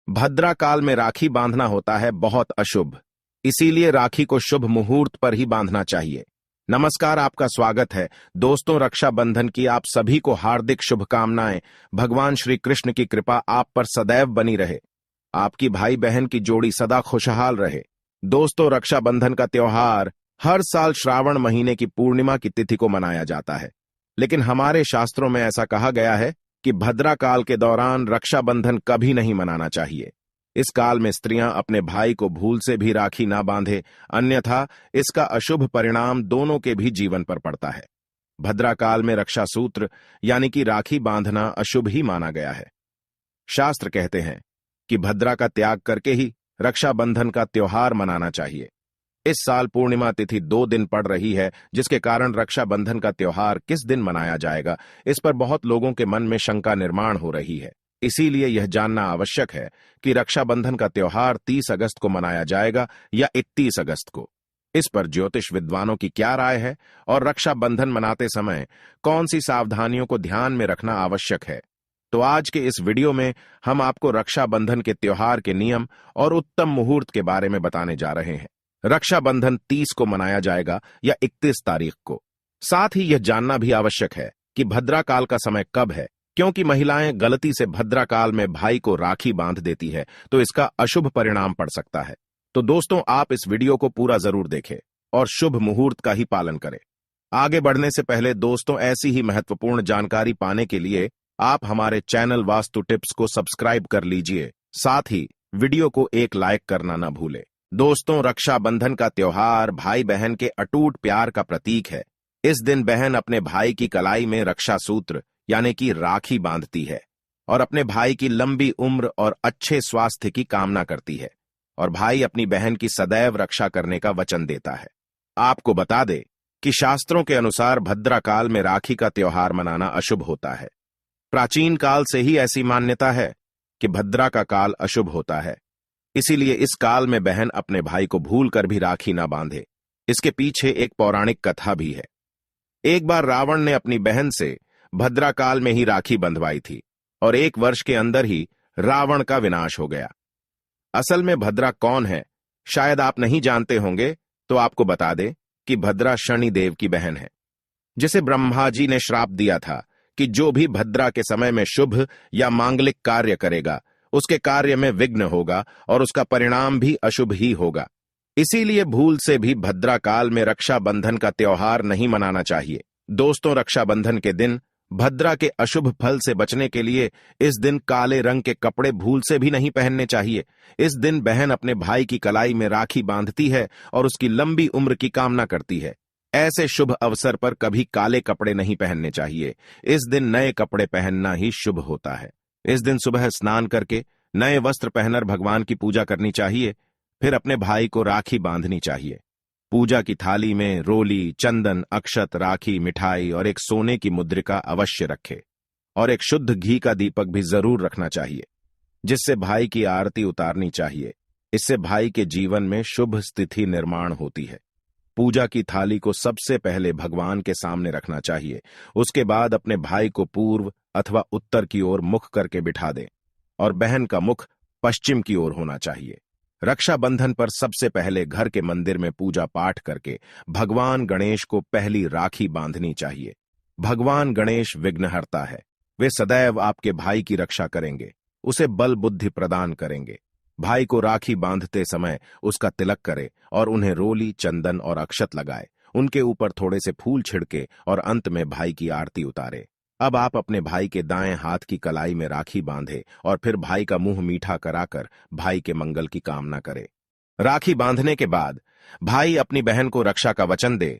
भद्रा काल में राखी बांधना होता है बहुत अशुभ। इसीलिए राखी को शुभ मुहूर्त पर ही बांधना चाहिए। नमस्कार, आपका स्वागत है। दोस्तों, रक्षाबंधन की आप सभी को हार्दिक शुभकामनाएं। भगवान श्री कृष्ण की कृपा आप पर सदैव बनी रहे। आपकी भाई बहन की जोड़ी सदा खुशहाल रहे। दोस्तों, रक्षाबंधन का त्योहार हर साल श्रावण महीने की पूर्णिमा की तिथि को मनाया जाता है, लेकिन हमारे शास्त्रों में ऐसा कहा गया है कि भद्रा काल के दौरान रक्षाबंधन कभी नहीं मनाना चाहिए। इस काल में स्त्रियां अपने भाई को भूल से भी राखी ना बांधे, अन्यथा इसका अशुभ परिणाम दोनों के भी जीवन पर पड़ता है। भद्रा काल में रक्षा सूत्र यानी कि राखी बांधना अशुभ ही माना गया है। शास्त्र कहते हैं कि भद्रा का त्याग करके ही रक्षाबंधन का त्योहार मनाना चाहिए। इस साल पूर्णिमा तिथि 2 दिन पड़ रही है, जिसके कारण रक्षाबंधन का त्योहार किस दिन मनाया जाएगा, इस पर बहुत लोगों के मन में शंका निर्माण हो रही है। इसीलिए यह जानना आवश्यक है कि रक्षाबंधन का त्योहार 30 अगस्त को मनाया जाएगा या 31 अगस्त को। इस पर ज्योतिष विद्वानों की क्या राय है और रक्षाबंधन मनाते समय कौन सी सावधानियों को ध्यान में रखना आवश्यक है, तो आज के इस वीडियो में हम आपको रक्षाबंधन के त्योहार के नियम और उत्तम मुहूर्त के बारे में बताने जा रहे हैं। रक्षाबंधन 30 को मनाया जाएगा या 31 तारीख को। साथ ही यह जानना भी आवश्यक है कि भद्रा काल का समय कब है, क्योंकि महिलाएं गलती से भद्रा काल में भाई को राखी बांध देती है तो इसका अशुभ परिणाम पड़ सकता है। तो दोस्तों, आप इस वीडियो को पूरा जरूर देखें और शुभ मुहूर्त का ही पालन करें। आगे बढ़ने से पहले दोस्तों, ऐसी ही महत्वपूर्ण जानकारी पाने के लिए आप हमारे चैनल वास्तु टिप्स को सब्सक्राइब कर लीजिए। साथ ही वीडियो को एक लाइक करना न भूलें। दोस्तों, रक्षाबंधन का त्योहार भाई बहन के अटूट प्यार का प्रतीक है। इस दिन बहन अपने भाई की कलाई में रक्षा सूत्र यानी कि राखी बांधती है और अपने भाई की लंबी उम्र और अच्छे स्वास्थ्य की कामना करती है, और भाई अपनी बहन की सदैव रक्षा करने का वचन देता है। आपको बता दें कि शास्त्रों के अनुसार भद्रा काल में राखी का त्योहार मनाना अशुभ होता है। प्राचीन काल से ही ऐसी मान्यता है कि भद्रा का काल अशुभ होता है। इसीलिए इस काल में बहन अपने भाई को भूल कर भी राखी ना बांधे। इसके पीछे एक पौराणिक कथा भी है। एक बार रावण ने अपनी बहन से भद्रा काल में ही राखी बंधवाई थी और 1 वर्ष के अंदर ही रावण का विनाश हो गया। असल में भद्रा कौन है, शायद आप नहीं जानते होंगे, तो आपको बता दें कि भद्रा शनि देव की बहन है, जिसे ब्रह्मा जी ने श्राप दिया था कि जो भी भद्रा के समय में शुभ या मांगलिक कार्य करेगा उसके कार्य में विघ्न होगा और उसका परिणाम भी अशुभ ही होगा। इसीलिए भूल से भी भद्रा काल में रक्षाबंधन का त्योहार नहीं मनाना चाहिए। दोस्तों, रक्षाबंधन के दिन भद्रा के अशुभ फल से बचने के लिए इस दिन काले रंग के कपड़े भूल से भी नहीं पहनने चाहिए। इस दिन बहन अपने भाई की कलाई में राखी बांधती है और उसकी लंबी उम्र की कामना करती है। ऐसे शुभ अवसर पर कभी काले कपड़े नहीं पहनने चाहिए। इस दिन नए कपड़े पहनना ही शुभ होता है। इस दिन सुबह स्नान करके नए वस्त्र पहनकर भगवान की पूजा करनी चाहिए, फिर अपने भाई को राखी बांधनी चाहिए। पूजा की थाली में रोली, चंदन, अक्षत, राखी, मिठाई और एक सोने की मुद्रिका अवश्य रखे, और एक शुद्ध घी का दीपक भी जरूर रखना चाहिए, जिससे भाई की आरती उतारनी चाहिए। इससे भाई के जीवन में शुभ स्थिति निर्माण होती है। पूजा की थाली को सबसे पहले भगवान के सामने रखना चाहिए। उसके बाद अपने भाई को पूर्व अथवा उत्तर की ओर मुख करके बिठा दें और बहन का मुख पश्चिम की ओर होना चाहिए। रक्षाबंधन पर सबसे पहले घर के मंदिर में पूजा पाठ करके भगवान गणेश को पहली राखी बांधनी चाहिए। भगवान गणेश विघ्नहर्ता है। वे सदैव आपके भाई की रक्षा करेंगे, उसे बल बुद्धि प्रदान करेंगे। भाई को राखी बांधते समय उसका तिलक करे और उन्हें रोली, चंदन और अक्षत लगाए। उनके ऊपर थोड़े से फूल छिड़के और अंत में भाई की आरती उतारे। अब आप अपने भाई के दाएं हाथ की कलाई में राखी बांधे और फिर भाई का मुंह मीठा कराकर भाई के मंगल की कामना करे। राखी बांधने के बाद भाई अपनी बहन को रक्षा का वचन दे,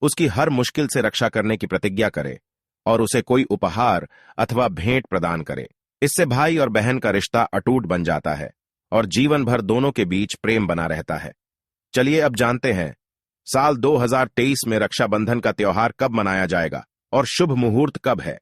उसकी हर मुश्किल से रक्षा करने की प्रतिज्ञा करे और उसे कोई उपहार अथवा भेंट प्रदान करे। इससे भाई और बहन का रिश्ता अटूट बन जाता है और जीवन भर दोनों के बीच प्रेम बना रहता है। चलिए अब जानते हैं साल 2023 में रक्षाबंधन का त्योहार कब मनाया जाएगा और शुभ मुहूर्त कब है।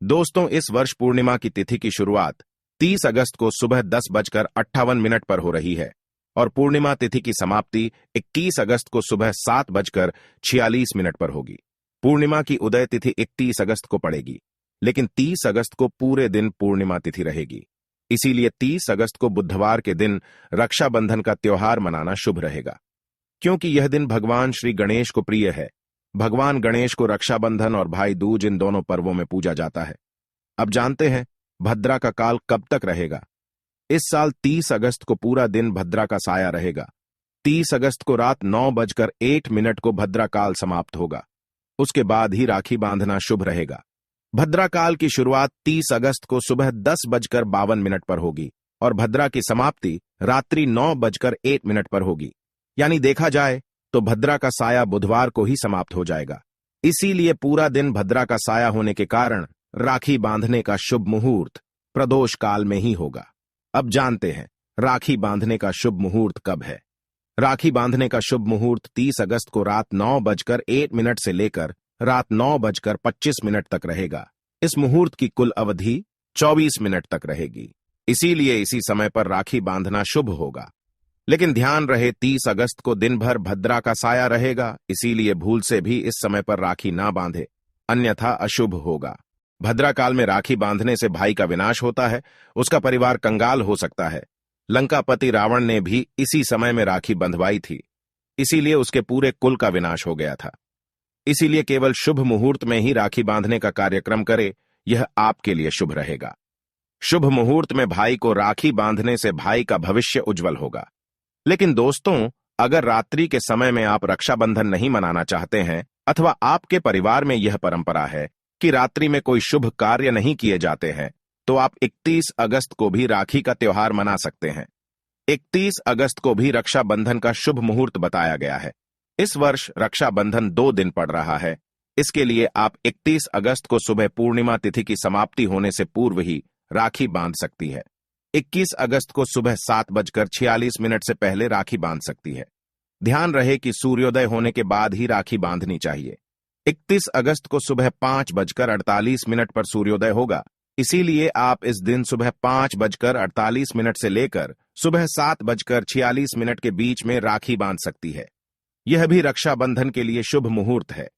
दोस्तों, इस वर्ष पूर्णिमा की तिथि की शुरुआत 30 अगस्त को सुबह 10:58 पर हो रही है और पूर्णिमा तिथि की समाप्ति 21 अगस्त को सुबह 7:46 पर होगी। पूर्णिमा की उदय तिथि 31 अगस्त को पड़ेगी, लेकिन 30 अगस्त को पूरे दिन पूर्णिमा तिथि रहेगी। इसीलिए 30 अगस्त को बुधवार के दिन रक्षाबंधन का त्योहार मनाना शुभ रहेगा, क्योंकि यह दिन भगवान श्री गणेश को प्रिय है। भगवान गणेश को रक्षाबंधन और भाई दूज इन दोनों पर्वों में पूजा जाता है। अब जानते हैं भद्रा का काल कब तक रहेगा। इस साल 30 अगस्त को पूरा दिन भद्रा का साया रहेगा। 30 अगस्त को रात 9:08 को भद्रा काल समाप्त होगा। उसके बाद ही राखी बांधना शुभ रहेगा। भद्रा काल की शुरुआत 30 अगस्त को सुबह 10:52 पर होगी और भद्रा की समाप्ति रात्रि 9:01 पर होगी। यानी देखा जाए तो भद्रा का साया बुधवार को ही समाप्त हो जाएगा। इसीलिए पूरा दिन भद्रा का साया होने के कारण राखी बांधने का शुभ मुहूर्त प्रदोष काल में ही होगा। अब जानते हैं राखी बांधने का शुभ मुहूर्त कब है। राखी बांधने का शुभ मुहूर्त 30 अगस्त को रात 9:01 से लेकर रात 9:25 तक रहेगा। इस मुहूर्त की कुल अवधि 24 मिनट तक रहेगी। इसीलिए इसी समय पर राखी बांधना शुभ होगा। लेकिन ध्यान रहे 30 अगस्त को दिन भर भद्रा का साया रहेगा, इसीलिए भूल से भी इस समय पर राखी ना बांधे, अन्यथा अशुभ होगा। भद्रा काल में राखी बांधने से भाई का विनाश होता है, उसका परिवार कंगाल हो सकता है। लंकापति रावण ने भी इसी समय में राखी बंधवाई थी, इसीलिए उसके पूरे कुल का विनाश हो गया था। इसीलिए केवल शुभ मुहूर्त में ही राखी बांधने का कार्यक्रम करे, यह आपके लिए शुभ रहेगा। शुभ मुहूर्त में भाई को राखी बांधने से भाई का भविष्य उज्जवल होगा। लेकिन दोस्तों, अगर रात्रि के समय में आप रक्षाबंधन नहीं मनाना चाहते हैं अथवा आपके परिवार में यह परंपरा है कि रात्रि में कोई शुभ कार्य नहीं किए जाते हैं, तो आप 31 अगस्त को भी राखी का त्योहार मना सकते हैं। 31 अगस्त को भी रक्षाबंधन का शुभ मुहूर्त बताया गया है। इस वर्ष रक्षाबंधन 2 दिन पड़ रहा है। इसके लिए आप 31 अगस्त को सुबह पूर्णिमा तिथि की समाप्ति होने से पूर्व ही राखी बांध सकती है। 21 अगस्त को सुबह 7:46 से पहले राखी बांध सकती है। ध्यान रहे कि सूर्योदय होने के बाद ही राखी बांधनी चाहिए। 31 अगस्त को सुबह 5:48 पर सूर्योदय होगा, इसीलिए आप इस दिन सुबह 5:48 से लेकर सुबह 7:46 के बीच में राखी बांध सकती है। यह भी रक्षाबंधन के लिए शुभ मुहूर्त है।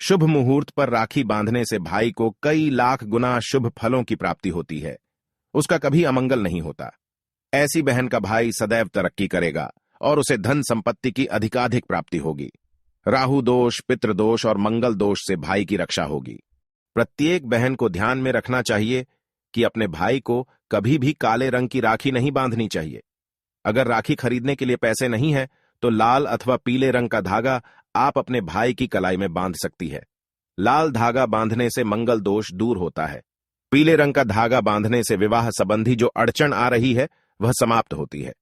शुभ मुहूर्त पर राखी बांधने से भाई को कई लाख गुना शुभ फलों की प्राप्ति होती है, उसका कभी अमंगल नहीं होता। ऐसी बहन का भाई सदैव तरक्की करेगा और उसे धन संपत्ति की अधिकाधिक प्राप्ति होगी। राहु दोष, पितृ दोष और मंगल दोष से भाई की रक्षा होगी। प्रत्येक बहन को ध्यान में रखना चाहिए कि अपने भाई को कभी भी काले रंग की राखी नहीं बांधनी चाहिए। अगर राखी खरीदने के लिए पैसे नहीं है तो लाल अथवा पीले रंग का धागा आप अपने भाई की कलाई में बांध सकती है। लाल धागा बांधने से मंगल दोष दूर होता है। पीले रंग का धागा बांधने से विवाह संबंधी जो अड़चन आ रही है वह समाप्त होती है।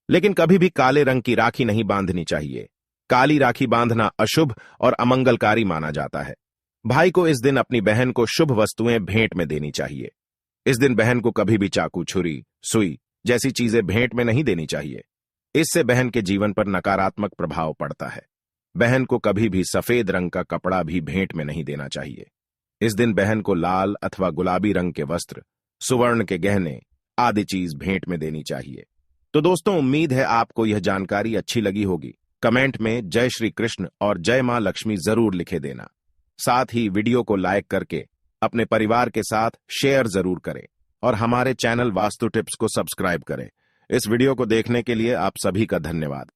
लेकिन कभी भी काले रंग की राखी नहीं बांधनी चाहिए। काली राखी बांधना अशुभ और अमंगलकारी माना जाता है। भाई को इस दिन अपनी बहन को शुभ वस्तुएं भेंट में देनी चाहिए। इस दिन बहन को कभी भी चाकू, छुरी, सुई जैसी चीजें भेंट में नहीं देनी चाहिए। इससे बहन के जीवन पर नकारात्मक प्रभाव पड़ता है। बहन को कभी भी सफेद रंग का कपड़ा भी भेंट में नहीं देना चाहिए। इस दिन बहन को लाल अथवा गुलाबी रंग के वस्त्र, सुवर्ण के गहने आदि चीज भेंट में देनी चाहिए। तो दोस्तों, उम्मीद है आपको यह जानकारी अच्छी लगी होगी। कमेंट में जय श्री कृष्ण और जय मां लक्ष्मी जरूर लिखे देना। साथ ही वीडियो को लाइक करके अपने परिवार के साथ शेयर जरूर करें और हमारे चैनल वास्तु टिप्स को सब्सक्राइब करें। इस वीडियो को देखने के लिए आप सभी का धन्यवाद।